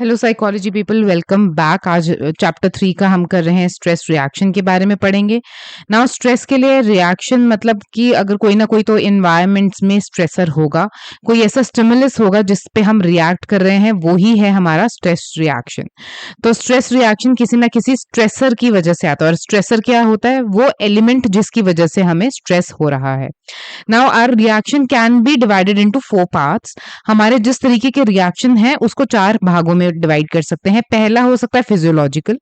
Hello psychology people, welcome back. आज chapter 3 का हम कर रहे हैं, स्ट्रेस रिएक्शन के बारे में पढ़ेंगे। नाउ स्ट्रेस के लिए रिएक्शन मतलब कि अगर कोई ना कोई तो इन्वायरमेंट्स में स्ट्रेसर होगा, कोई ऐसा स्टिमुलस होगा जिस पे हम रिएक्ट कर रहे हैं, वो ही है हमारा स्ट्रेस रिएक्शन। तो स्ट्रेस रिएक्शन किसी ना किसी स्ट्रेसर की वजह से आता है, और स्ट्रेसर क्या होता है? वो एलिमेंट जिसकी वजह से हमें स्ट्रेस हो रहा है। Now our reaction can be divided into 4 parts. हमारे जिस तरीके के रिएक्शन है उसको 4 भागों में डिवाइड कर सकते हैं। पहला हो सकता है फिजियोलॉजिकल,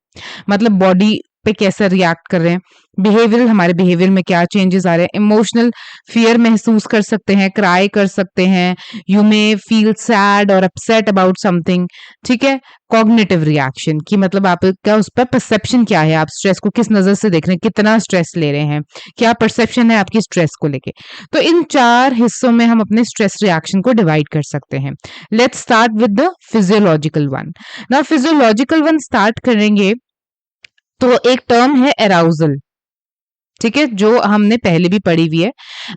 मतलब बॉडी पे कैसे रिएक्ट कर रहे हैं। बिहेवियरल, हमारे बिहेवियर में क्या चेंजेस आ रहे हैं। इमोशनल, फियर महसूस कर सकते हैं, क्राई कर सकते हैं, यू मे फील सैड और अपसेट अबाउट समथिंग। ठीक है। कॉग्निटिव रिएक्शन की मतलब आपका उस पर परसेप्शन क्या है, आप स्ट्रेस को किस नजर से देख रहे हैं, कितना स्ट्रेस ले रहे हैं, क्या परसेप्शन है आपकी स्ट्रेस को लेके। तो इन 4 हिस्सों में हम अपने स्ट्रेस रिएक्शन को डिवाइड कर सकते हैं। Let's start with the physiological one. Now physiological one start करेंगे तो एक टर्म है अराउजल। ठीक है, जो हमने पहले भी पढ़ी हुई है,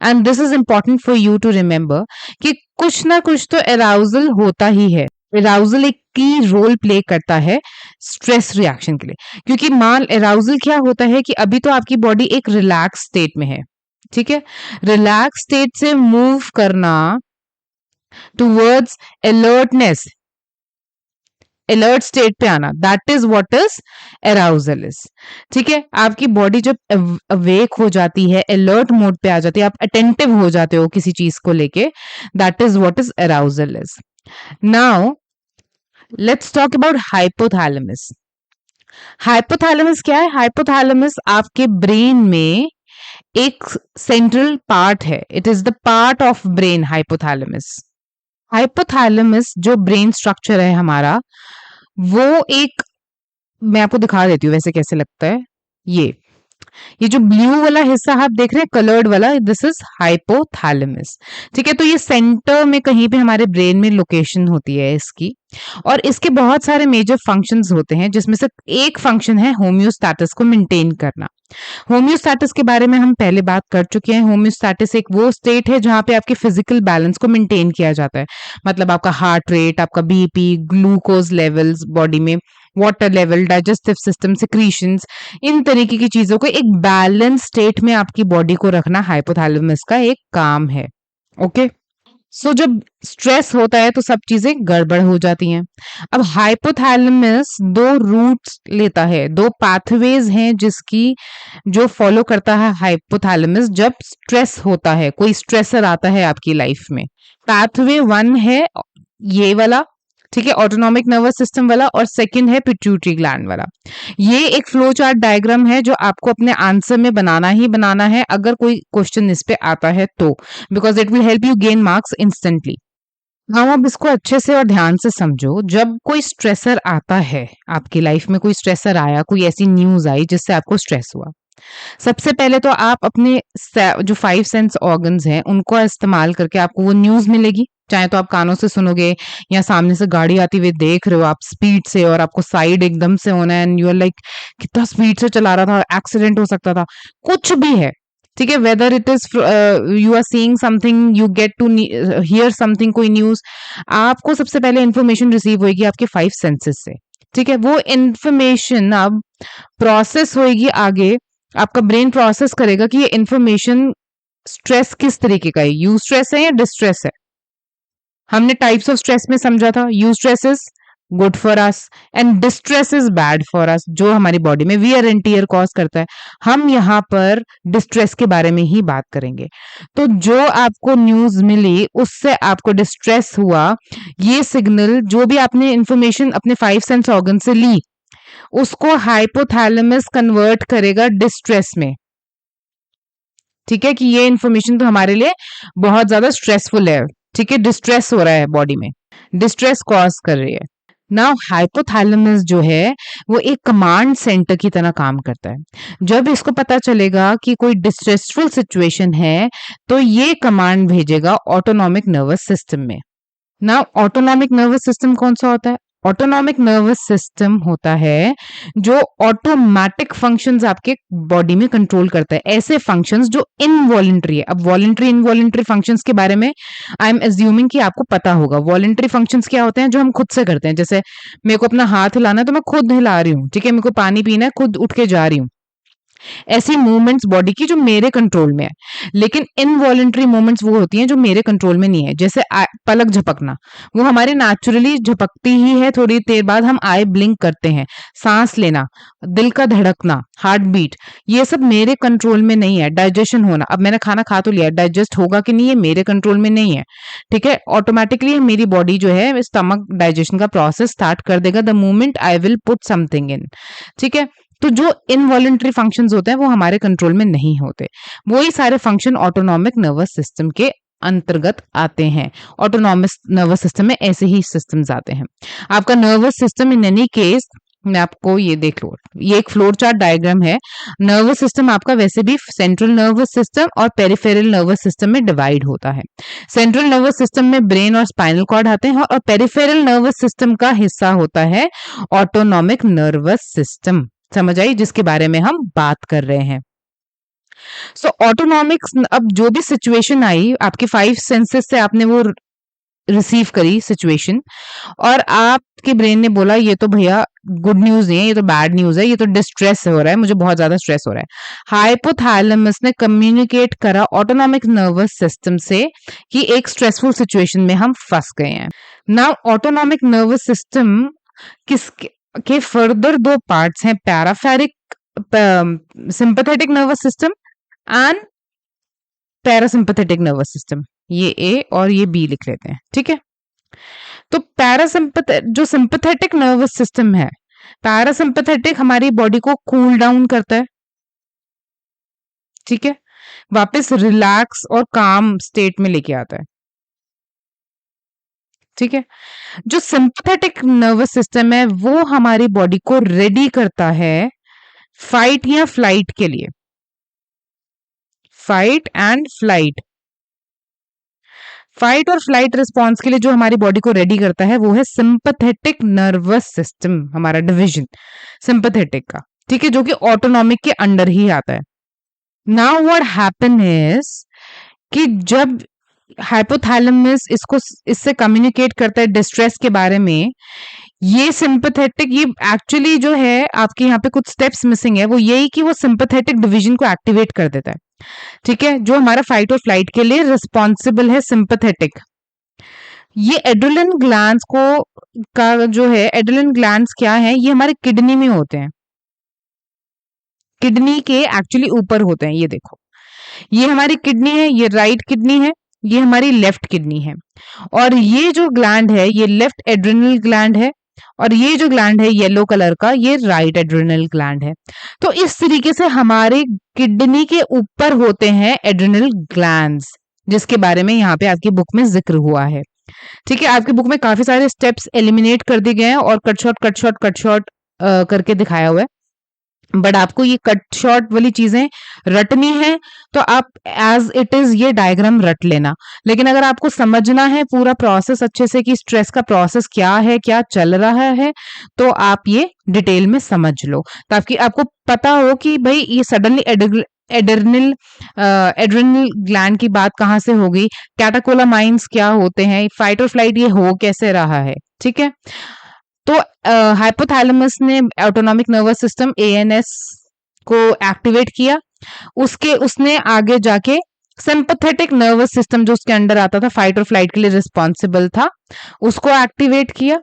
and this is important for you to remember कि कुछ ना कुछ तो अराउजल होता ही है। अराउजल एक की रोल प्ले करता है स्ट्रेस रिएक्शन के लिए, क्योंकि मान अराउजल क्या होता है कि अभी तो आपकी बॉडी एक रिलैक्स स्टेट में है। ठीक है। रिलैक्स स्टेट से मूव करना टूवर्ड्स अलर्टनेस, अलर्ट स्टेट पे आना, that is what is arousal is. ठीक है। आपकी बॉडी जब अवेक हो जाती है, अलर्ट मोड पे आ जाती है, आप अटेंटिव हो जाते हो किसी चीज को लेके, that is what is arousal is. Now let's talk about hypothalamus. Hypothalamus क्या है? हाइपोथैलेमस आपके ब्रेन में एक सेंट्रल पार्ट है। It is the part of brain, hypothalamus. Hypothalamus जो ब्रेन स्ट्रक्चर है हमारा, वो एक, मैं आपको दिखा देती हूँ वैसे कैसे लगता है। ये जो ब्लू वाला हिस्सा आप देख रहे हैं, कलर्ड वाला, दिस इज हाइपोथैलेमस। ठीक है। तो ये सेंटर में कहीं पे हमारे ब्रेन में लोकेशन होती है इसकी, और इसके बहुत सारे मेजर फंक्शंस होते हैं, जिसमें से एक फंक्शन है होम्योस्टैटिस को मेंटेन करना। होम्योस्टैटिस के बारे में हम पहले बात कर चुके हैं। होम्योस्टैटिस एक वो स्टेट है जहां पे आपके फिजिकल बैलेंस को मेंटेन किया जाता है, मतलब आपका हार्ट रेट, आपका बीपी, ग्लूकोज लेवल्स बॉडी में, water level, digestive system, secretions, इन तरीके की चीजों को एक बैलेंस स्टेट में आपकी बॉडी को रखना हाइपोथैलेमस का एक काम है। ओके। सो जब स्ट्रेस होता है तो सब चीजें गड़बड़ हो जाती हैं। अब हाइपोथैलेमस 2 रूट्स लेता है, 2 पाथवेज हैं जिसकी जो फॉलो करता है हाइपोथैलेमस जब स्ट्रेस होता है, कोई स्ट्रेसर आता है आपकी लाइफ में। पाथवे 1 है ये वाला, ठीक है, ऑटोनॉमिक नर्वस सिस्टम वाला, और सेकंड है पिट्यूटरी ग्लैंड वाला। ये एक फ्लो चार्ट डायग्राम है जो आपको अपने आंसर में बनाना ही बनाना है अगर कोई क्वेश्चन इस पे आता है तो, because it will help you gain marks instantly. हाँ, आप इसको अच्छे से और ध्यान से समझो। जब कोई स्ट्रेसर आता है आपकी लाइफ में, कोई स्ट्रेसर आया, कोई ऐसी न्यूज आई जिससे आपको स्ट्रेस हुआ, सबसे पहले तो आप अपने जो 5 सेंस ऑर्गन्स हैं उनको इस्तेमाल करके आपको वो न्यूज मिलेगी। चाहे तो आप कानों से सुनोगे, या सामने से गाड़ी आती हुई देख रहे हो आप स्पीड से, और आपको साइड एकदम से होना है, एंड यू आर लाइक कितना स्पीड से चला रहा था, एक्सीडेंट हो सकता था, कुछ भी है। ठीक है। Whether it is you are seeing something, you get to hear something, कोई न्यूज, आपको सबसे पहले इंफॉर्मेशन रिसीव होगी आपके 5 सेंसेस से। ठीक है। वो इंफॉर्मेशन अब प्रोसेस होगी आगे, आपका ब्रेन प्रोसेस करेगा कि ये इंफॉर्मेशन स्ट्रेस किस तरीके का है, यू स्ट्रेस है या डिस्ट्रेस है। हमने टाइप्स ऑफ स्ट्रेस में समझा था, you stress is good for us and distress is bad for us, जो हमारी बॉडी में वियर एंड टियर कॉज करता है। हम यहाँ पर डिस्ट्रेस के बारे में ही बात करेंगे। तो जो आपको न्यूज मिली उससे आपको डिस्ट्रेस हुआ, ये सिग्नल जो भी आपने इंफॉर्मेशन अपने 5 सेंस ऑर्गन से ली, उसको हाइपोथैलेमस कन्वर्ट करेगा डिस्ट्रेस में। ठीक है, कि ये इंफॉर्मेशन तो हमारे लिए बहुत ज्यादा स्ट्रेसफुल है। ठीक है, डिस्ट्रेस हो रहा है बॉडी में, डिस्ट्रेस कॉज कर रही है। नाउ हाइपोथैलेमस जो है वो एक कमांड सेंटर की तरह काम करता है। जब इसको पता चलेगा कि कोई डिस्ट्रेसफुल सिचुएशन है तो ये कमांड भेजेगा ऑटोनॉमिक नर्वस सिस्टम में। नाउ ऑटोनॉमिक नर्वस सिस्टम कौन सा होता है? ऑटोनॉमिक नर्वस सिस्टम होता है जो ऑटोमेटिक फंक्शंस आपके बॉडी में कंट्रोल करता है, ऐसे फंक्शंस जो इनवॉलेंट्री है। अब वॉलेंट्री इनवॉलेंट्री फंक्शंस के बारे में आई एम अज्यूमिंग कि आपको पता होगा। वॉलेंट्री फंक्शंस क्या होते हैं? जो हम खुद से करते हैं, जैसे मेरे को अपना हाथ हिलाना है तो मैं खुद हिला रही हूँ, ठीक है, मेरे को पानी पीना है, खुद उठ के जा रही हूँ। ऐसी मूवमेंट्स बॉडी की जो मेरे कंट्रोल में है। लेकिन इनवॉलेंटरी मूवमेंट्स वो होती हैं जो मेरे कंट्रोल में नहीं है, जैसे पलक झपकना, वो हमारे नेचुरली झपकती ही है, थोड़ी देर बाद हम आई ब्लिंक करते हैं। सांस लेना, दिल का धड़कना, हार्ट बीट, ये सब मेरे कंट्रोल में नहीं है। डाइजेशन होना, अब मैंने खाना खा तो लिया, डाइजेस्ट होगा कि नहीं ये मेरे कंट्रोल में नहीं है, ठीक है। ऑटोमेटिकली मेरी बॉडी जो है स्टमक डाइजेशन का प्रोसेस स्टार्ट कर देगा the moment I will put something in, ठीक है। तो जो इनवॉलेंटरी फंक्शंस होते हैं वो हमारे कंट्रोल में नहीं होते, वही सारे फंक्शन ऑटोनॉमिक नर्वस सिस्टम के अंतर्गत आते हैं। ऑटोनॉमिक नर्वस सिस्टम में ऐसे ही सिस्टम्स आते हैं। आपका nervous system in any case, मैं आपको ये देख लो, ये एक फ्लोर चार्ट डायग्राम है। नर्वस सिस्टम आपका वैसे भी सेंट्रल नर्वस सिस्टम और पेरिफेरल नर्वस सिस्टम में डिवाइड होता है। सेंट्रल नर्वस सिस्टम में ब्रेन और स्पाइनल कॉर्ड आते हैं और पेरिफेरल नर्वस सिस्टम का हिस्सा होता है ऑटोनॉमिक नर्वस सिस्टम। समझ आई जिसके बारे में हम बात कर रहे हैं। सो ऑटोनॉमिक्स, अब जो भी सिचुएशन आई आपके 5 सेंसेस से आपने वो रिसीव करी सिचुएशन, और आपके ब्रेन ने बोला ये तो भैया गुड न्यूज नहीं है, ये तो बैड न्यूज है, ये तो डिस्ट्रेस हो रहा है, मुझे बहुत ज्यादा स्ट्रेस हो रहा है। हाइपोथैलेमस ने कम्युनिकेट करा ऑटोनॉमिक नर्वस सिस्टम से कि एक स्ट्रेसफुल सिचुएशन में हम फंस गए हैं। नाउ ऑटोनॉमिक नर्वस सिस्टम के फर्दर 2 पार्ट्स हैं, peripheral sympathetic nervous system and parasympathetic nervous system. ये ए और ये बी लिख लेते हैं, ठीक है। तो जो सिंपैथेटिक नर्वस सिस्टम है, पैरासिम्पैथेटिक हमारी बॉडी को कूल डाउन करता है, ठीक है, वापस रिलैक्स और काम स्टेट में लेके आता है, ठीक है। जो सिंपैथेटिक नर्वस सिस्टम है वो हमारी बॉडी को रेडी करता है फाइट या फ्लाइट के लिए, फाइट एंड फ्लाइट। फाइट और फ्लाइट रिस्पॉन्स के लिए जो हमारी बॉडी को रेडी करता है वो है सिंपैथेटिक नर्वस सिस्टम, हमारा डिवीजन सिंपैथेटिक का, ठीक है, जो कि ऑटोनॉमिक के अंडर ही आता है। नाउ व्हाट हैपन इज कि जब हाइपोथैलेमस इससे कम्युनिकेट करता है डिस्ट्रेस के बारे में, ये सिंपैथेटिक, ये एक्चुअली जो है आपके यहाँ पे कुछ स्टेप्स मिसिंग है, वो यही कि वो सिंपैथेटिक डिवीजन को एक्टिवेट कर देता है, ठीक है, जो हमारा फाइट और फ्लाइट के लिए रिस्पॉन्सिबल है सिंपैथेटिक। ये एड्रेनलिन ग्लैंड्स को का जो है, एड्रेनलिन ग्लैंड्स क्या है, ये हमारे किडनी में होते हैं, किडनी के एक्चुअली ऊपर होते हैं। ये देखो, ये हमारी किडनी है, ये राइट किडनी है, ये हमारी लेफ्ट किडनी है, और ये जो ग्लैंड है ये लेफ्ट एड्रेनल ग्लैंड है, और ये जो ग्लैंड है येलो कलर का ये राइट एड्रेनल ग्लैंड है। तो इस तरीके से हमारे किडनी के ऊपर होते हैं एड्रेनल ग्लैंड्स, जिसके बारे में यहाँ पे आपकी बुक में जिक्र हुआ है, ठीक है। आपकी बुक में काफी सारे स्टेप्स एलिमिनेट कर दिए गए हैं और कट शॉर्ट करके दिखाया हुआ है, बट आपको ये कट शॉर्ट वाली चीजें रटनी है तो आप एज इट इज ये डायग्राम रट लेना। लेकिन अगर आपको समझना है पूरा प्रोसेस अच्छे से कि स्ट्रेस का प्रोसेस क्या है, क्या चल रहा है, तो आप ये डिटेल में समझ लो, ताकि आपको पता हो कि भाई ये सडनली एड्रेनल ग्लैंड की बात कहाँ से हो गई, कैटाकोलामाइंस क्या होते हैं, फाइट और फ्लाइट ये हो कैसे रहा है, ठीक है। तो हाइपोथैलेमस ने ऑटोनॉमिक नर्वस सिस्टम एएनएस को एक्टिवेट किया, उसने आगे जाके सिंपैथेटिक नर्वस सिस्टम जो उसके अंडर आता था, फाइट और फ्लाइट के लिए रिस्पॉन्सिबल था, उसको एक्टिवेट किया।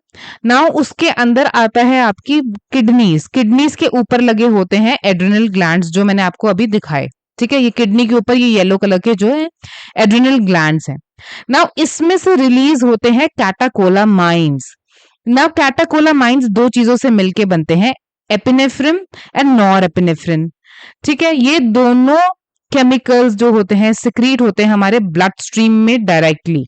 नाउ उसके अंदर आता है आपकी किडनीज के ऊपर लगे होते हैं एड्रेनल ग्लैंड्स, जो मैंने आपको अभी दिखाए, ठीक है। ये किडनी के ऊपर ये येलो कलर के जो है एड्रेनल ग्लैंड्स हैं। नाउ इसमें से रिलीज होते हैं कैटाकोलामाइंस। नाउ कैटाकोलामाइंस 2 चीजों से मिलके बनते हैं, एपिनेफ्रिन एंड नॉरएपिनेफ्रिन, ठीक है। ये दोनों केमिकल्स जो होते हैं सिक्रीट होते हैं हमारे ब्लड स्ट्रीम में डायरेक्टली।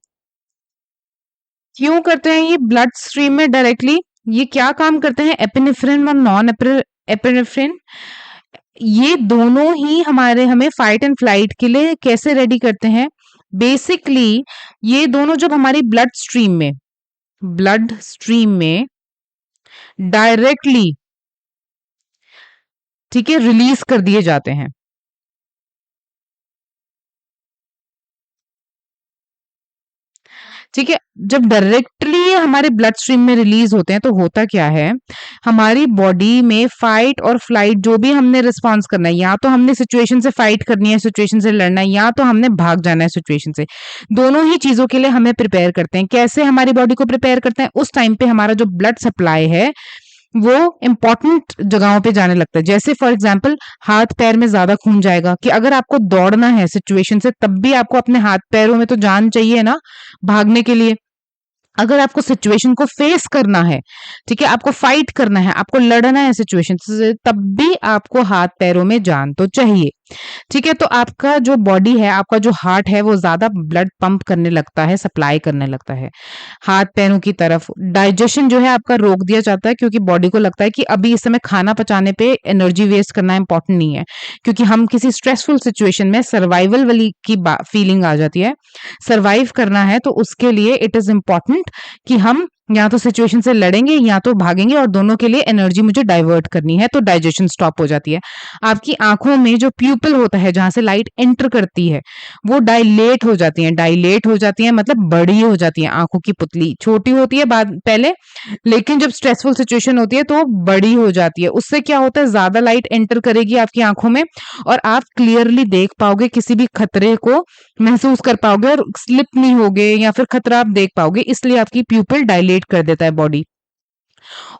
क्यों करते हैं ये ब्लड स्ट्रीम में डायरेक्टली? ये क्या काम करते हैं, एपिनेफ्रिन और नॉन एपिनेफ्रिन, ये दोनों ही हमें फाइट एंड फ्लाइट के लिए कैसे रेडी करते हैं। बेसिकली ये दोनों जब हमारी ब्लड स्ट्रीम में डायरेक्टली, ठीक है, रिलीज कर दिए जाते हैं। ठीक है, जब डायरेक्टली हमारे ब्लड स्ट्रीम में रिलीज होते हैं तो होता क्या है, हमारी बॉडी में फाइट और फ्लाइट जो भी हमने रिस्पॉन्स करना है, या तो हमने सिचुएशन से फाइट करनी है, सिचुएशन से लड़ना है, या तो हमने भाग जाना है सिचुएशन से, दोनों ही चीजों के लिए हमें प्रिपेयर करते हैं। कैसे हमारी बॉडी को प्रिपेयर करते हैं, उस टाइम पे हमारा जो ब्लड सप्लाई है वो इंपॉर्टेंट जगहों पे जाने लगता है। जैसे फॉर एग्जांपल हाथ पैर में ज्यादा खून जाएगा, कि अगर आपको दौड़ना है सिचुएशन से, तब भी आपको अपने हाथ पैरों में तो जान चाहिए ना भागने के लिए। अगर आपको सिचुएशन को फेस करना है, ठीक है, आपको फाइट करना है, आपको लड़ना है सिचुएशन से, तब भी आपको हाथ पैरों में जान तो चाहिए। ठीक है, तो आपका जो बॉडी है, आपका जो हार्ट है, वो ज्यादा ब्लड पंप करने लगता है, सप्लाई करने लगता है हाथ पैरों की तरफ। डाइजेशन जो है आपका रोक दिया जाता है, क्योंकि बॉडी को लगता है कि अभी इस समय खाना पचाने पे एनर्जी वेस्ट करना इंपॉर्टेंट नहीं है, क्योंकि हम किसी स्ट्रेसफुल सिचुएशन में सर्वाइवल वाली की फीलिंग आ जाती है। सर्वाइव करना है तो उसके लिए इट इज इंपॉर्टेंट कि हम या तो सिचुएशन से लड़ेंगे या तो भागेंगे, और दोनों के लिए एनर्जी मुझे डाइवर्ट करनी है, तो डाइजेशन स्टॉप हो जाती है। आपकी आंखों में जो प्यूपिल होता है, जहां से लाइट एंटर करती है, वो डायलेट हो जाती है। डायलेट हो जाती है मतलब बड़ी हो जाती है। आंखों की पुतली छोटी होती है बाद पहले, लेकिन जब स्ट्रेसफुल सिचुएशन होती है तो वो बड़ी हो जाती है। उससे क्या होता है, ज्यादा लाइट एंटर करेगी आपकी आंखों में, और आप क्लियरली देख पाओगे, किसी भी खतरे को महसूस कर पाओगे, और स्लिप नहीं होगे या फिर खतरा आप देख पाओगे। इसलिए आपकी प्यूपिल डायलेट कर देता है बॉडी।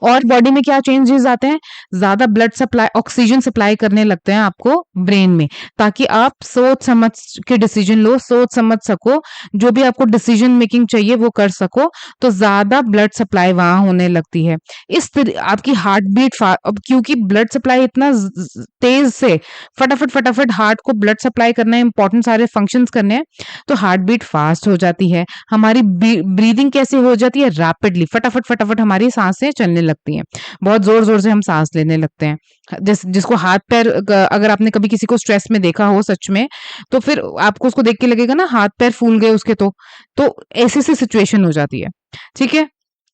और बॉडी में क्या चेंजेस आते हैं, ज्यादा ब्लड सप्लाई, ऑक्सीजन सप्लाई करने लगते हैं आपको ब्रेन में, ताकि आप सोच समझ के डिसीजन लो, सोच समझ सको, जो भी आपको डिसीजन मेकिंग चाहिए वो कर सको। तो ज्यादा ब्लड सप्लाई वहां होने लगती है। आपकी हार्ट बीट, अब क्योंकि ब्लड सप्लाई इतना तेज से फटाफट फटाफट हार्ट को ब्लड सप्लाई करना है, इंपॉर्टेंट सारे फंक्शंस करने हैं, तो हार्ट बीट फास्ट हो जाती है। हमारी ब्रीदिंग कैसे हो जाती है, रैपिडली, फटाफट फटाफट हमारी सांसें चलने लगती हैं, बहुत जोर जोर से हम सांस लेने लगते हैं। जिसको हाथ पैर, अगर आपने कभी किसी को स्ट्रेस में देखा हो सच में, तो फिर आपको उसको देख के लगेगा ना हाथ पैर फूल गए उसके, तो ऐसी सी सिचुएशन हो जाती है। ठीक है,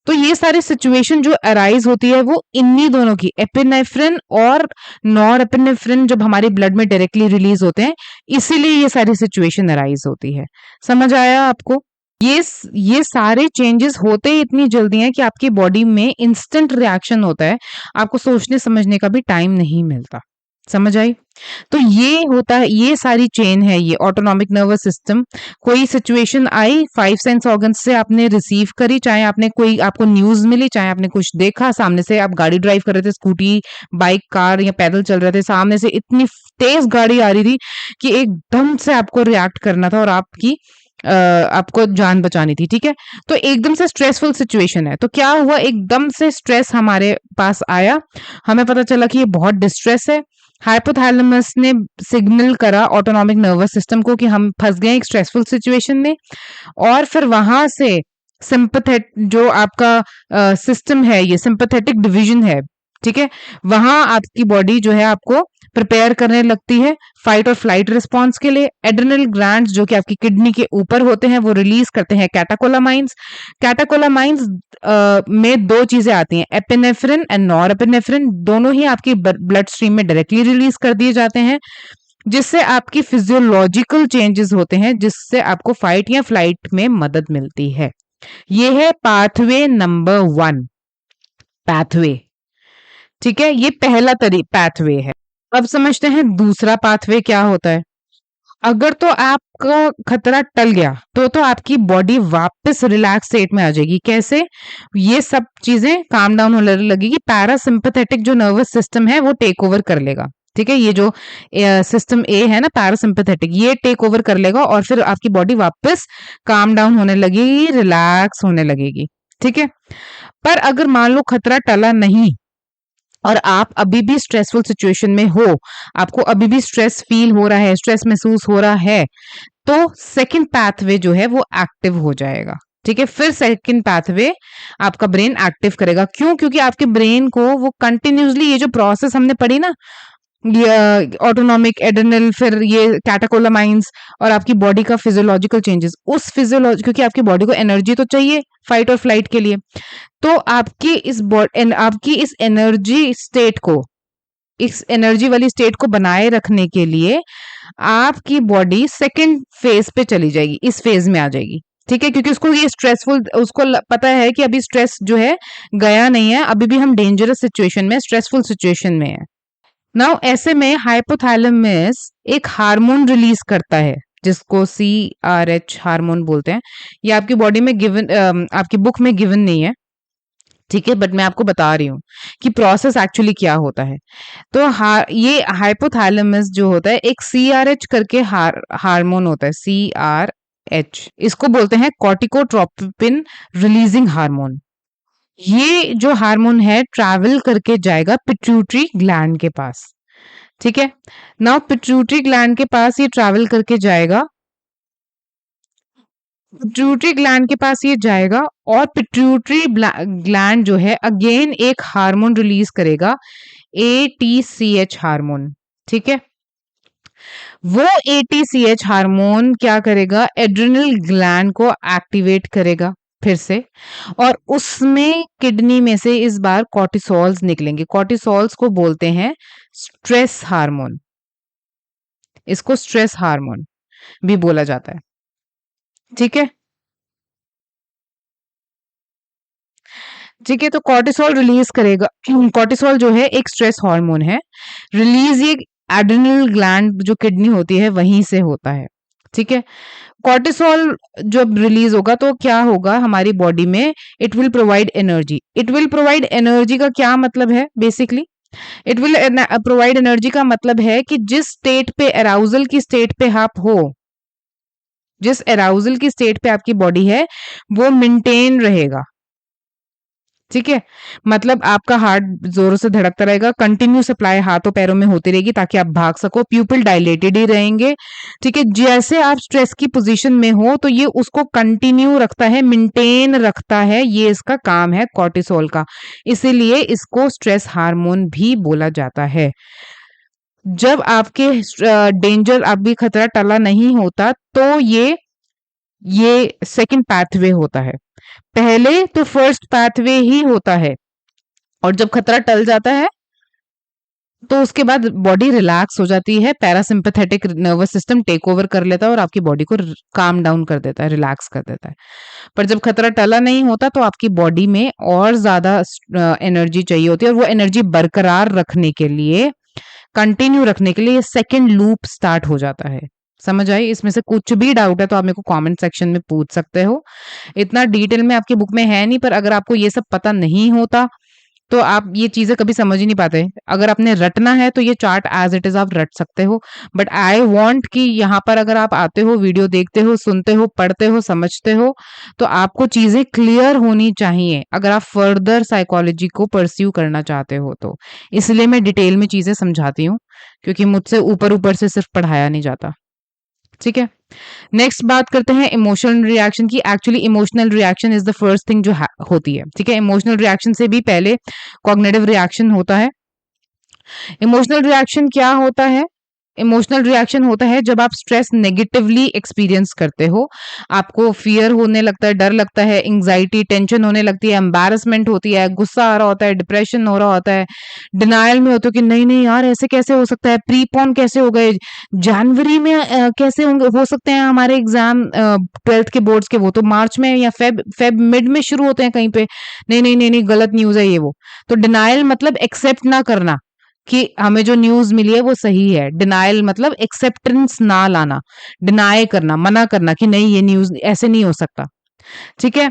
तो ये सारी सिचुएशन जो अराइज होती है वो इन्हीं दोनों की, एपिनेफ्रिन और नॉरएपिनेफ्रिन, जब हमारे ब्लड में डायरेक्टली रिलीज होते हैं, इसीलिए ये सारी सिचुएशन अराइज होती है। समझ आया आपको? ये सारे चेंजेस होते ही इतनी जल्दी हैं कि आपकी बॉडी में इंस्टेंट रिएक्शन होता है, आपको सोचने समझने का भी टाइम नहीं मिलता। समझ आई? तो ये होता है, ये सारी चेन है, ये ऑटोनॉमिक नर्वस सिस्टम। कोई सिचुएशन आई, फाइव सेंस ऑर्गन्स से आपने रिसीव करी, चाहे आपने कोई, आपको न्यूज मिली, चाहे आपने कुछ देखा सामने से, आप गाड़ी ड्राइव कर रहे थे, स्कूटी, बाइक, कार या पैदल चल रहे थे, सामने से इतनी तेज गाड़ी आ रही थी कि एकदम से आपको रिएक्ट करना था और आपको जान बचानी थी। ठीक है, तो एकदम से स्ट्रेसफुल सिचुएशन है, तो क्या हुआ, एकदम से स्ट्रेस हमारे पास आया, हमें पता चला कि ये बहुत डिस्ट्रेस है। हाइपोथैलेमस ने सिग्नल करा ऑटोनॉमिक नर्वस सिस्टम को कि हम फंस गए एक स्ट्रेसफुल सिचुएशन में, और फिर वहां से सिंपैथेट जो आपका सिस्टम है, ये सिंपैथेटिक डिवीजन है, ठीक है, वहां आपकी बॉडी जो है आपको प्रिपेयर करने लगती है फाइट और फ्लाइट रिस्पॉन्स के लिए। एड्रेनल ग्लैंड्स जो कि आपकी किडनी के ऊपर होते हैं, वो रिलीज करते हैं कैटाकोलामाइंस। कैटाकोलामाइंस में दो चीजें आती हैं, एपिनेफ्रिन एंड नॉरएपिनेफ्रिन, दोनों ही आपकी ब्लड स्ट्रीम में डायरेक्टली रिलीज कर दिए जाते हैं, जिससे आपकी फिजियोलॉजिकल चेंजेस होते हैं, जिससे आपको फाइट या फ्लाइट में मदद मिलती है। ये है पाथवे नंबर 1, पाथवे। ठीक है, ये पहला पाथवे है। अब समझते हैं दूसरा पाथवे क्या होता है। अगर तो आपका खतरा टल गया तो आपकी बॉडी वापस रिलैक्स स्टेट में आ जाएगी। कैसे? ये सब चीजें काम डाउन होने लगेगी, पैरासिम्पैथेटिक जो नर्वस सिस्टम है वो टेक ओवर कर लेगा। ठीक है, ये जो सिस्टम ए है ना, पैरासिम्पैथेटिक, ये टेक ओवर कर लेगा और फिर आपकी बॉडी वापस काम डाउन होने लगेगी, रिलैक्स होने लगेगी। ठीक है, पर अगर मान लो खतरा टला नहीं और आप अभी भी स्ट्रेसफुल सिचुएशन में हो, आपको अभी भी स्ट्रेस फील हो रहा है, स्ट्रेस महसूस हो रहा है, तो सेकंड पाथवे जो है वो एक्टिव हो जाएगा। ठीक है, फिर सेकंड पाथवे आपका ब्रेन एक्टिव करेगा। क्यों? क्योंकि आपके ब्रेन को वो कंटिन्यूसली, ये जो प्रोसेस हमने पढ़ी ना, ऑटोनॉमिक एड्रेनल, फिर ये कैटेकोलामाइंस और आपकी बॉडी का फिजियोलॉजिकल चेंजेस, उस फिजियोलॉजी, क्योंकि आपकी बॉडी को एनर्जी तो चाहिए फाइट और फ्लाइट के लिए, तो आपकी इस एनर्जी स्टेट को, इस एनर्जी वाली स्टेट को बनाए रखने के लिए आपकी बॉडी सेकंड फेज पे चली जाएगी, इस फेज में आ जाएगी। ठीक है, क्योंकि उसको ये स्ट्रेसफुल, उसको पता है कि अभी स्ट्रेस जो है गया नहीं है, अभी भी हम डेंजरस सिचुएशन में, स्ट्रेसफुल सिचुएशन में है। नाउ ऐसे में हाइपोथैलेमस एक हार्मोन रिलीज करता है जिसको CRH हार्मोन बोलते हैं। ये आपकी बॉडी में गिवन, आपकी बुक में गिवन नहीं है, ठीक है, बट मैं आपको बता रही हूँ कि प्रोसेस एक्चुअली क्या होता है। तो ये हाइपोथैलेमस जो होता है, एक CRH करके हार्मोन होता है, CRH, इसको बोलते हैं कॉर्टिकोट्रोपिन रिलीजिंग हार्मोन। ये जो हार्मोन है ट्रैवल करके जाएगा पिट्यूटरी ग्लैंड के पास। ठीक है, नाउ पिट्यूटरी ग्लैंड के पास ये ट्रैवल करके जाएगा, पिट्यूटरी ग्लैंड के पास ये जाएगा, और पिट्यूटरी ग्लैंड जो है अगेन एक हार्मोन रिलीज करेगा, ATCH हार्मोन। ठीक है, वो ATCH हार्मोन क्या करेगा, एड्रिनल ग्लैंड को एक्टिवेट करेगा फिर से, और उसमें किडनी में से इस बार कॉर्टिसोल्स निकलेंगे। कॉर्टिसोल्स को बोलते हैं स्ट्रेस हार्मोन, इसको स्ट्रेस हार्मोन भी बोला जाता है। ठीक है, ठीक है, तो कॉर्टिसोल रिलीज करेगा। कॉर्टिसोल जो है एक स्ट्रेस हार्मोन है, रिलीज ये एड्रिनल ग्लैंड जो किडनी होती है वहीं से होता है। ठीक है, कॉर्टिसोल जब रिलीज होगा तो क्या होगा हमारी बॉडी में, it will provide energy. It will provide energy का क्या मतलब है, basically it will provide energy का मतलब है कि जिस स्टेट पे, अराउजल की स्टेट पे आप हो, जिस अराउजल की स्टेट पे आपकी बॉडी है वो मेंटेन रहेगा। ठीक है, मतलब आपका हार्ट जोरों से धड़कता रहेगा, कंटिन्यू सप्लाई हाथों पैरों में होती रहेगी ताकि आप भाग सको, प्यूपिल डायलेटेड ही रहेंगे। ठीक है, जैसे आप स्ट्रेस की पोजीशन में हो तो ये उसको कंटिन्यू रखता है, मेंटेन रखता है, ये इसका काम है कॉर्टिसोल का, इसीलिए इसको स्ट्रेस हार्मोन भी बोला जाता है। जब आपके डेंजर, अभी खतरा टला नहीं होता तो ये सेकंड पाथवे होता है। पहले तो फर्स्ट पाथवे ही होता है, और जब खतरा टल जाता है तो उसके बाद बॉडी रिलैक्स हो जाती है, parasympathetic nervous system take over कर लेता है और आपकी बॉडी को काम डाउन कर देता है, रिलैक्स कर देता है। पर जब खतरा टला नहीं होता तो आपकी बॉडी में और ज्यादा एनर्जी चाहिए होती है, और वो एनर्जी बरकरार रखने के लिए, कंटिन्यू रखने के लिए ये सेकेंड लूप स्टार्ट हो जाता है। समझ आई? इसमें से कुछ भी डाउट है तो आप मेरे को कमेंट सेक्शन में पूछ सकते हो। इतना डिटेल में आपकी बुक में है नहीं, पर अगर आपको ये सब पता नहीं होता तो आप ये चीजें कभी समझ ही नहीं पाते। अगर आपने रटना है तो ये चार्ट एज इट इज आप रट सकते हो, बट आई वांट कि यहाँ पर अगर आप आते हो, वीडियो देखते हो, सुनते हो, पढ़ते हो, समझते हो, तो आपको चीजें क्लियर होनी चाहिए अगर आप फर्दर साइकोलॉजी को परस्यू करना चाहते हो तो। इसलिए मैं डिटेल में चीजें समझाती हूँ, क्योंकि मुझसे ऊपर ऊपर से सिर्फ पढ़ाया नहीं जाता। ठीक है, नेक्स्ट बात करते हैं इमोशनल रिएक्शन की। Actually emotional reaction is the first thing जो होती है। ठीक है, इमोशनल रिएक्शन से भी पहले कॉग्निटिव रिएक्शन होता है। इमोशनल रिएक्शन क्या होता है? इमोशनल रिएक्शन होता है जब आप स्ट्रेस नेगेटिवली एक्सपीरियंस करते हो, आपको फियर होने लगता है, डर लगता है, एंजाइटी, टेंशन होने लगती है, एम्बैरसमेंट होती है, गुस्सा आ रहा होता है, डिप्रेशन हो रहा होता है, डिनायल में होते हो कि नहीं नहीं यार ऐसे कैसे हो सकता है, प्रीपोन कैसे हो गए, जनवरी में कैसे होंगे, हो सकते हैं हमारे एग्जाम 12th के बोर्ड्स के, वो तो मार्च में या फेब मिड में शुरू होते हैं कहीं पे, नहीं नहीं नहीं नहीं गलत न्यूज है ये वो। तो डिनायल मतलब एक्सेप्ट ना करना कि हमें जो न्यूज मिली है वो सही है। डिनायल मतलब एक्सेप्टेंस ना लाना, डिनाई करना, मना करना कि नहीं ये न्यूज ऐसे नहीं हो सकता। ठीक है,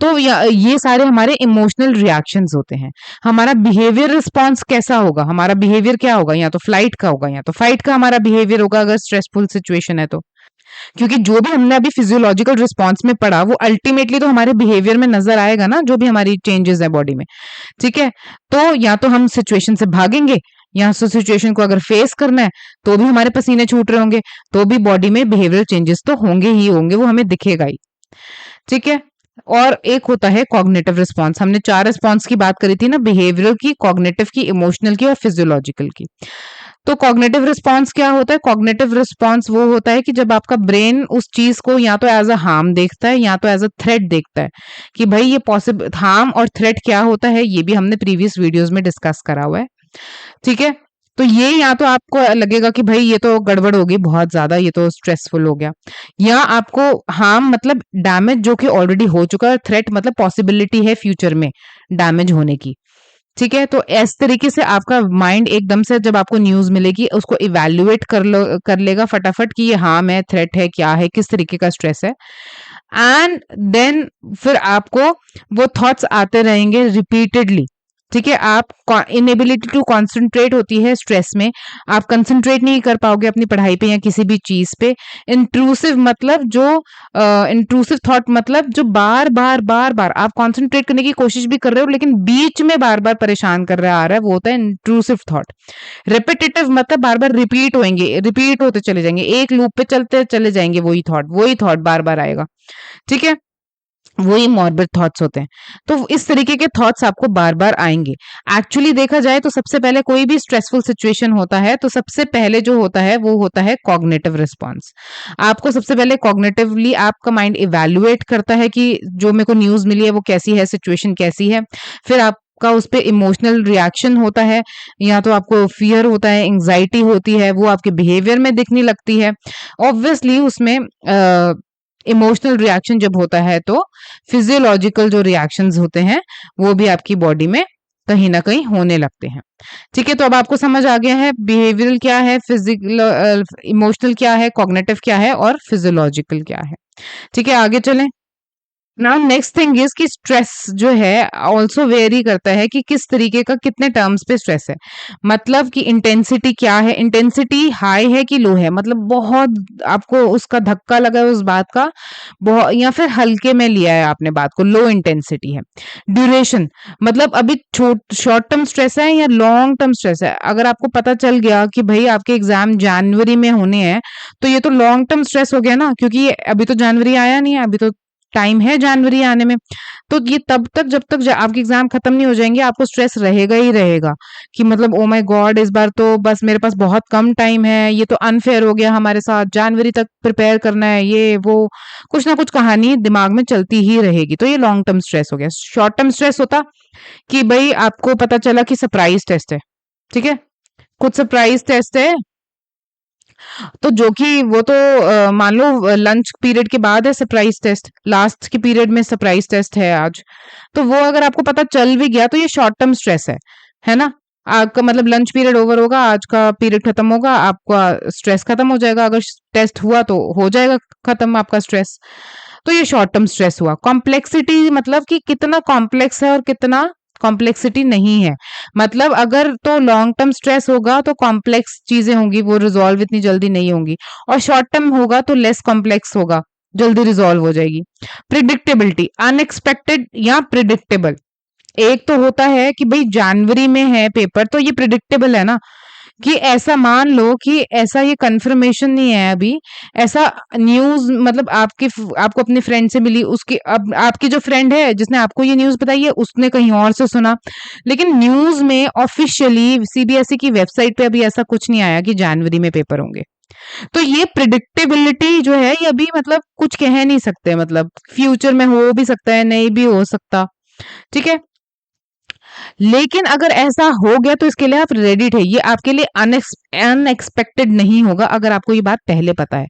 तो ये सारे हमारे इमोशनल रिएक्शंस होते हैं। हमारा बिहेवियर रिस्पॉन्स कैसा होगा, हमारा बिहेवियर क्या होगा, या तो फ्लाइट का होगा या तो फाइट का हमारा बिहेवियर होगा अगर स्ट्रेसफुल सिचुएशन है तो। क्योंकि जो भी हमने अभी फिजियोलॉजिकल रिस्पॉन्स में पढ़ा वो अल्टीमेटली तो हमारे बिहेवियर में नजर आएगा ना, जो भी हमारी चेंजेस है बॉडी में। ठीक है, तो या तो हम सिचुएशन से भागेंगे, या तो सिचुएशन को अगर फेस करना है तो भी हमारे पसीने छूट रहे होंगे, तो भी बॉडी में बिहेवियरल चेंजेस तो होंगे ही होंगे, वो हमें दिखेगा ही। ठीक है, और एक होता है कॉग्निटिव रिस्पॉन्स। हमने 4 रिस्पॉन्स की बात करी थी ना, बिहेवियरल की, कॉग्निटिव की, इमोशनल की और फिजियोलॉजिकल की। तो कॉग्निटिव रिस्पॉन्स क्या होता है? कॉग्निटिव रिस्पॉन्स वो होता है कि जब आपका ब्रेन उस चीज को या तो एज अ हार्म देखता है या तो एज अ थ्रेट देखता है, कि भाई ये पॉसिबल हार्म और थ्रेट क्या होता है, ये भी हमने प्रीवियस वीडियोस में डिस्कस करा हुआ है। ठीक है, तो ये या तो आपको लगेगा कि भाई ये तो गड़बड़ हो गई बहुत ज्यादा, ये तो स्ट्रेसफुल हो गया, या आपको हार्म मतलब डैमेज जो कि ऑलरेडी हो चुका है, थ्रेट मतलब पॉसिबिलिटी है फ्यूचर में डैमेज होने की। ठीक है, तो इस तरीके से आपका माइंड एकदम से जब आपको न्यूज मिलेगी उसको इवैल्यूएट कर लेगा फटाफट कि ये हार्म है, थ्रेट है, क्या है, किस तरीके का स्ट्रेस है। एंड देन फिर आपको वो थॉट्स आते रहेंगे रिपीटेडली। ठीक है, आप इनएबिलिटी टू कॉन्सेंट्रेट होती है स्ट्रेस में, आप कंसंट्रेट नहीं कर पाओगे अपनी पढ़ाई पे या किसी भी चीज पे। इंट्रूसिव मतलब जो इंट्रूसिव थॉट मतलब जो बार बार बार बार आप कंसंट्रेट करने की कोशिश भी कर रहे हो लेकिन बीच में बार बार परेशान कर रहा आ रहा है, वो होता है इंट्रूसिव थॉट। रिपीटेटिव मतलब बार बार रिपीट होंगे, रिपीट होते चले जाएंगे, एक लूप पे चलते चले जाएंगे, वही थॉट बार बार आएगा। ठीक है, वही मॉर्बिड थॉट्स होते हैं। तो इस तरीके के थॉट्स आपको बार बार आएंगे। एक्चुअली देखा जाए तो सबसे पहले कोई भी स्ट्रेसफुल सिचुएशन होता है तो सबसे पहले जो होता है वो होता है कॉग्निटिव रिस्पॉन्स। आपको सबसे पहले कॉग्निटिवली आपका माइंड इवैल्यूएट करता है कि जो मेरे को न्यूज मिली है वो कैसी है, सिचुएशन कैसी है। फिर आपका उस पर इमोशनल रिएक्शन होता है, या तो आपको फियर होता है, एंग्जाइटी होती है, वो आपके बिहेवियर में दिखने लगती है। ऑब्वियसली उसमें इमोशनल रिएक्शन जब होता है तो फिजियोलॉजिकल जो रिएक्शंस होते हैं वो भी आपकी बॉडी में कहीं ना कहीं होने लगते हैं। ठीक है, तो अब आपको समझ आ गया है बिहेवियरल क्या है, फिजिकल इमोशनल क्या है, कॉग्निटिव क्या है और फिजियोलॉजिकल क्या है। ठीक है, आगे चलें। नाउ नेक्स्ट थिंग इज कि स्ट्रेस जो है ऑल्सो वेरी करता है कि किस तरीके का कितने टर्म्स पे स्ट्रेस है। मतलब कि इंटेंसिटी क्या है, इंटेंसिटी हाई है कि लो है, मतलब बहुत आपको उसका धक्का लगा है उस बात का बहुत, या फिर हल्के में लिया है आपने बात को, लो इंटेंसिटी है। ड्यूरेशन मतलब अभी शॉर्ट टर्म स्ट्रेस है या लॉन्ग टर्म स्ट्रेस है। अगर आपको पता चल गया कि भाई आपके एग्जाम जनवरी में होने हैं तो ये तो लॉन्ग टर्म स्ट्रेस हो गया ना, क्योंकि ये अभी तो जनवरी आया नहीं है, अभी तो टाइम है जनवरी आने में। तो ये तब तक जब तक आपके एग्जाम खत्म नहीं हो जाएंगे आपको स्ट्रेस रहेगा ही रहेगा कि मतलब ओ माय गॉड इस बार तो बस मेरे पास बहुत कम टाइम है, ये तो अनफेयर हो गया हमारे साथ, जनवरी तक प्रिपेयर करना है, ये वो कुछ ना कुछ कहानी दिमाग में चलती ही रहेगी। तो ये लॉन्ग टर्म स्ट्रेस हो गया। शॉर्ट टर्म स्ट्रेस होता कि भाई आपको पता चला कि सरप्राइज टेस्ट है। ठीक है, कुछ सरप्राइज टेस्ट है तो जो कि वो तो मान लो लंच पीरियड के बाद है सरप्राइज टेस्ट, लास्ट के पीरियड में सरप्राइज टेस्ट है आज, तो वो अगर आपको पता चल भी गया तो ये शॉर्ट टर्म स्ट्रेस है ना। आपका मतलब लंच पीरियड ओवर होगा, आज का पीरियड खत्म होगा, आपका स्ट्रेस खत्म हो जाएगा, अगर टेस्ट हुआ तो हो जाएगा खत्म आपका स्ट्रेस। तो ये शॉर्ट टर्म स्ट्रेस हुआ। कॉम्प्लेक्सिटी मतलब कि कितना कॉम्प्लेक्स है और कितना कॉम्प्लेक्सिटी नहीं है। मतलब अगर तो लॉन्ग टर्म स्ट्रेस होगा तो कॉम्प्लेक्स चीजें होंगी, वो रिजॉल्व इतनी जल्दी नहीं होंगी, और शॉर्ट टर्म होगा तो लेस कॉम्प्लेक्स होगा, जल्दी रिजॉल्व हो जाएगी। प्रिडिक्टेबिलिटी अनएक्सपेक्टेड या प्रिडिक्टेबल। एक तो होता है कि भाई जनवरी में है पेपर तो ये प्रिडिक्टेबल है ना, कि ऐसा मान लो कि ऐसा ये कंफर्मेशन नहीं है अभी, ऐसा न्यूज मतलब आपको अपने फ्रेंड से मिली, उसकी अब आपकी जो फ्रेंड है जिसने आपको ये न्यूज बताई है उसने कहीं और से सुना, लेकिन न्यूज में ऑफिशियली सीबीएसई की वेबसाइट पे अभी ऐसा कुछ नहीं आया कि जनवरी में पेपर होंगे। तो ये प्रिडिक्टेबिलिटी जो है ये अभी मतलब कुछ कह नहीं सकते, मतलब फ्यूचर में हो भी सकता है नहीं भी हो सकता। ठीक है, लेकिन अगर ऐसा हो गया तो इसके लिए आप रेडी थे, ये आपके लिए अनएक्सपेक्टेड नहीं होगा अगर आपको ये बात पहले पता है।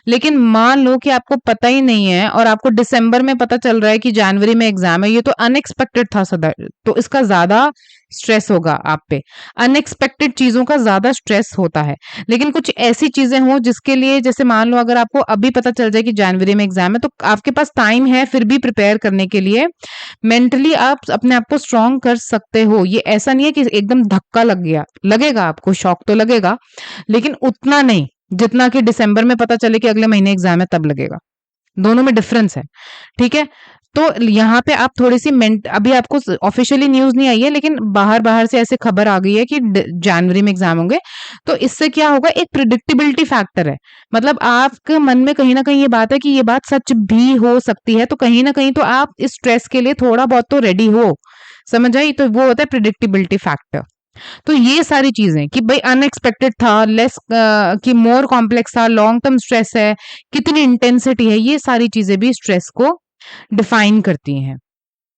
लेकिन मान लो कि आपको पता ही नहीं है और आपको दिसंबर में पता चल रहा है कि जनवरी में एग्जाम है, ये तो अनएक्सपेक्टेड था सदा, तो इसका ज्यादा स्ट्रेस होगा आप पे। अनएक्सपेक्टेड चीजों का ज्यादा स्ट्रेस होता है। लेकिन कुछ ऐसी चीजें हो जिसके लिए, जैसे मान लो अगर आपको अभी पता चल जाए कि जनवरी में एग्जाम है तो आपके पास टाइम है फिर भी प्रिपेयर करने के लिए, मेंटली आप अपने आप को स्ट्रांग कर सकते हो। ये ऐसा नहीं है कि एकदम धक्का लग गया, लगेगा आपको शॉक तो लगेगा लेकिन उतना नहीं जितना कि दिसंबर में पता चले कि अगले महीने एग्जाम है तब लगेगा। दोनों में डिफरेंस है, ठीक है? तो यहाँ पे आप थोड़ी-सी अभी आपको ऑफिशियली न्यूज़ नहीं आई है, लेकिन बाहर-बाहर से ऐसे खबर आ गई है कि जनवरी में एग्ज़ाम होंगे। तो इससे क्या होगा, एक प्रेडिक्टेबिलिटी फैक्टर है। मतलब आपके मन में कहीं न कहीं ये बात है कि ये बात सच भी हो सकती है, तो कहीं न कहीं तो आप इस स्ट्रेस के लिए थोड़ा बहुत तो रेडी हो। समझ आई? तो वो होता है प्रेडिक्टेबिलिटी फैक्टर। तो ये सारी चीज़ें कि भई अनएक्सपेक्टेड था, कि मोर कॉम्प्लेक्स था, लॉन्ग टर्म स्ट्रेस है, कितनी इंटेंसिटी है, ये सारी चीज़ें भी स्ट्रेस को डिफाइन करती हैं।